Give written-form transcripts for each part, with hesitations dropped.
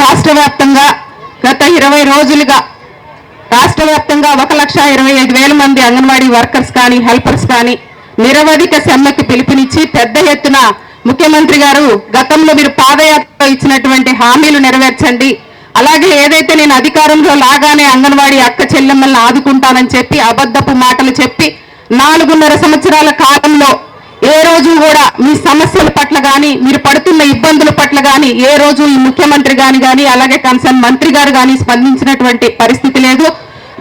రాష్ట్ర వ్యాప్తంగా గత 20 రోజులుగా రాష్ట్ర వ్యాప్తంగా 1,25,000 మంది అంగన్వాడీ వర్కర్స్ కానీ హెల్పర్స్ కానీ నిరవధిక సమ్మెకు పిలుపునిచ్చి పెద్ద ఎత్తున ముఖ్యమంత్రి గారు గతంలో మీరు పాదయాత్రలో ఇచ్చినటువంటి హామీలు నెరవేర్చండి, అలాగే ఏదైతే నేను అధికారంలో లాగానే అంగన్వాడీ అక్క చెల్లెమ్మల్ని ఆదుకుంటానని చెప్పి అబద్ధపు మాటలు చెప్పి 4.5 సంవత్సరాల కాలంలో ఏ రోజు కూడా మీ సమస్యల పట్ల కానీ మీరు పడుతున్న ఇబ్బందుల పట్ల కానీ ఏ రోజు ఈ ముఖ్యమంత్రి కానీ అలాగే కన్సర్న్ మంత్రి గారు కానీ స్పందించినటువంటి పరిస్థితి లేదు.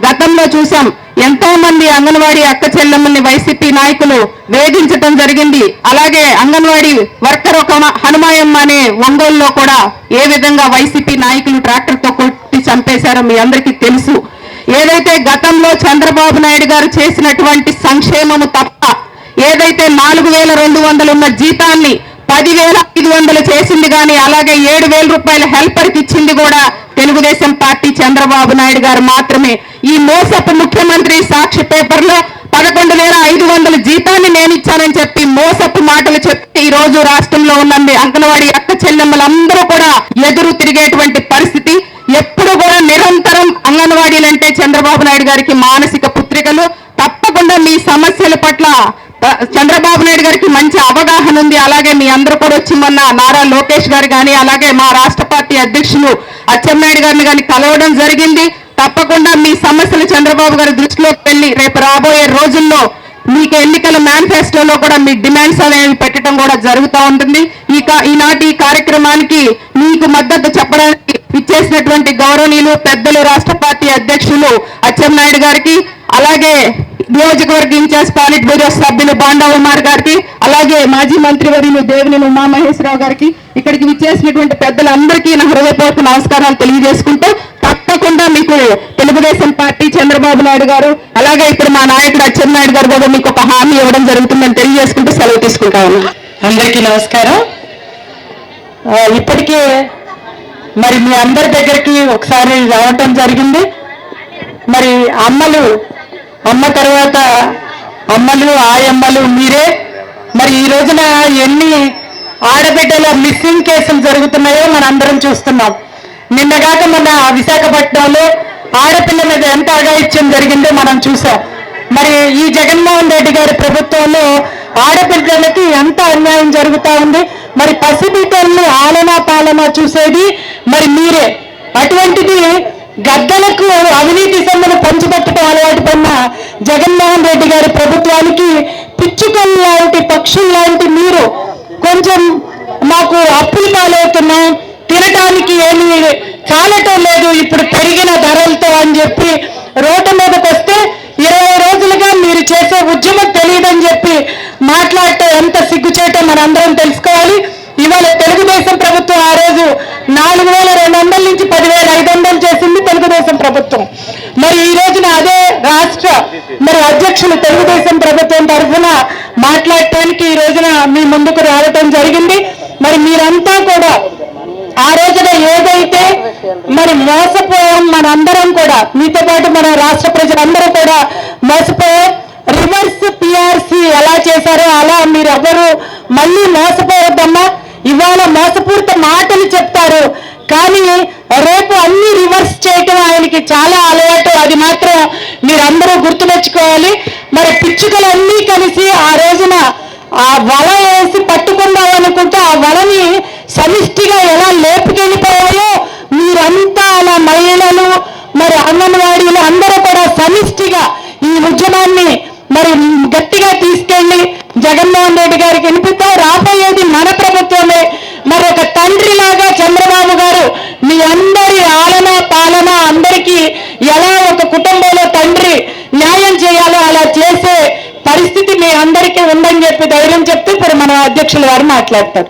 గతంలో చూసాం ఎంతో మంది అంగన్వాడీ అక్క చెల్లెమ్మల్ని వైసీపీ నాయకులు వేధించడం జరిగింది. అలాగే అంగన్వాడీ వర్కర్ ఒక హనుమాయమ్మ అనే ఒంగోలులో కూడా ఏ విధంగా వైసీపీ నాయకులు ట్రాక్టర్తో కొట్టి చంపేశారో మీ అందరికీ తెలుసు. ఏదైతే గతంలో చంద్రబాబు నాయుడు గారు చేసినటువంటి సంక్షేమము తప్ప ఏదైతే 4,200 ఉన్న జీతాన్ని 10,500 చేసింది కానీ అలాగే 7,000 రూపాయల హెల్పర్కి ఇచ్చింది కూడా తెలుగుదేశం పార్టీ చంద్రబాబు నాయుడు గారు మాత్రమే. ఈ మోసపు ముఖ్యమంత్రి సాక్షి పేపర్లో 11,500 జీతాన్ని నేను ఇచ్చానని చెప్పి మోసపు మాటలు చెప్పి ఈ రోజు రాష్ట్రంలో ఉన్న అంగన్వాడీ అక్క చెల్లెమ్మలందరూ కూడా ఎదురు తిరిగేటువంటి పరిస్థితి. ఎప్పుడు కూడా నిరంతరం అంగన్వాడీలంటే చంద్రబాబు నాయుడు గారికి మానసిక పుత్రికలు. తప్పకుండా మీ సమస్యల పట్ల చంద్రబాబు నాయుడు గారికి మంచి అవగాహన ఉంది. అలాగే మీ అందరూ కూడా వచ్చి మొన్న నారా లోకేష్ గారు కానీ అలాగే మా రాష్ట్ర పార్టీ అధ్యక్షులు అచ్చెన్నాయుడు గారిని కానీ కలవడం జరిగింది. తప్పకుండా మీ సమస్యలు చంద్రబాబు గారి దృష్టిలోకి వెళ్ళి రేపు రాబోయే రోజుల్లో మీకు ఎన్నికల మేనిఫెస్టోలో కూడా మీ డిమాండ్స్ అనేవి పెట్టడం కూడా జరుగుతూ ఉంటుంది. ఈనాటి కార్యక్రమానికి మీకు మద్దతు చెప్పడానికి ఇచ్చేసినటువంటి గౌరవనీయులు పెద్దలు రాష్ట్ర పార్టీ అధ్యక్షులు అచ్చెన్నాయుడు గారికి అలాగే నియోజకవర్గ ఇన్ఛార్జ్ పాలిట్ బ్యూరో సభ్యులు బాండా ఉమార్ గారికి అలాగే మాజీ మంత్రివర్యులు దేవినేని ఉమామహేశ్వరరావు గారికి ఇక్కడికి విచ్చేసినటువంటి పెద్దలందరికీ నా హృదయపూర్వక నమస్కారాలు తెలియజేసుకుంటూ తప్పకుండా మీకు తెలుగుదేశం పార్టీ చంద్రబాబు నాయుడు గారు అలాగే ఇప్పుడు మా నాయకుడు అచ్చెన్నాయుడు గారు కూడా మీకు ఒక హామీ ఇవ్వడం జరుగుతుందని తెలియజేసుకుంటూ సెలవు తీసుకుంటా ఉన్నాను. అందరికీ నమస్కారం. ఇప్పటికే మరి మీ అందరి దగ్గరికి ఒకసారి రావటం జరిగింది. మరి అమ్మ తర్వాత అమ్మలు ఆయమ్మలు మీరే. మరి ఈ రోజున ఎన్ని ఆడబిడ్డల మిస్సింగ్ కేసులు జరుగుతున్నాయో మనందరం చూస్తున్నాం. నిన్నగాక మన విశాఖపట్నంలో ఆడపిల్ల మీద ఎంత అఘాయిత్యం జరిగిందో మనం చూసాం. మరి ఈ జగన్మోహన్ రెడ్డి గారి ప్రభుత్వంలో ఆడపిల్లలకి ఎంత అన్యాయం జరుగుతూ ఉంది. మరి పసిబిడ్డల్ని ఆలనా పాలనా చూసేది మరి మీరే. అటువంటిది గద్దలకు అవినీతి సొమ్మును పంచిపెట్టడం అలవాటు పడిన జగన్మోహన్ రెడ్డి గారి ప్రభుత్వానికి పిచ్చుకలు లాంటి పక్షులు లాంటి మీరు కొంచెం మాకు అప్పులు పాలవుతున్నాం, తినటానికి ఏమీ చాలటం లేదు ఇప్పుడు పెరిగిన ధరలతో అని చెప్పి రోడ్డు మీదకి వస్తే 20 రోజులుగా మీరు చేసే ఉద్యమం తెలియదని చెప్పి మాట్లాడటం ఎంత సిగ్గుచేటో మనందరం తెలుసుకోవాలి. ఇవాళ తెలుగుదేశం ప్రభుత్వం ఆ రోజు 4,200 నుంచి 10,500 చేసింది తెలుగుదేశం ప్రభుత్వం. మరి ఈ రోజున అదే రాష్ట్ర అధ్యక్షులు తెలుగుదేశం ప్రభుత్వం తరఫున మాట్లాడటానికి ఈ రోజున మీ ముందుకు రావటం జరిగింది. మరి మీరంతా కూడా ఆ రోజున ఏదైతే మరి మోసపోయాం మనందరం కూడా, మీతో పాటు మన రాష్ట్ర ప్రజలందరూ కూడా మోసపోయాం. రివర్స్ పిఆర్సి ఎలా చేశారో అలా మీరు ఎవరు మళ్ళీ మోసపోవద్దమ్మా. ఇవాళ మోసపూరిత మాటలు చెప్తారు కానీ రేపు అన్ని రివర్స్ చేయటం ఆయనకి చాలా అలవాటు. అది మాత్రం మీరందరూ గుర్తుపెట్టుకోవాలి. మరి పిచ్చుకలన్నీ కలిసి ఆ రోజున ఆ వల వేసి పట్టుకుందామనుకుంటే ఆ వలని సమిష్టిగా ఎలా లేపుకెళ్ళిపోయాయో మీరంతా అలా మహిళలు మరి అంగన్వాడీలు అందరూ కూడా సమిష్టిగా ఈ ఉద్యమాన్ని మరి గట్టిగా తీసుకెళ్లి జగన్మోహన్ రెడ్డి గారికి వినిపిస్తాం. రాబోయేది మన ప్రభుత్వమే. మరి ఒక తండ్రిలాగా చంద్రబాబు గారు మీ అందరి ఆలన పాలన అందరికీ ఎలా ఒక కుటుంబంలో తండ్రి న్యాయం చేయాలో అలా చేసే పరిస్థితి మీ అందరికీ ఉందని చెప్పి ధైర్యం చెప్తూ ఇప్పుడు మన అధ్యక్షుల వారు మాట్లాడతారు.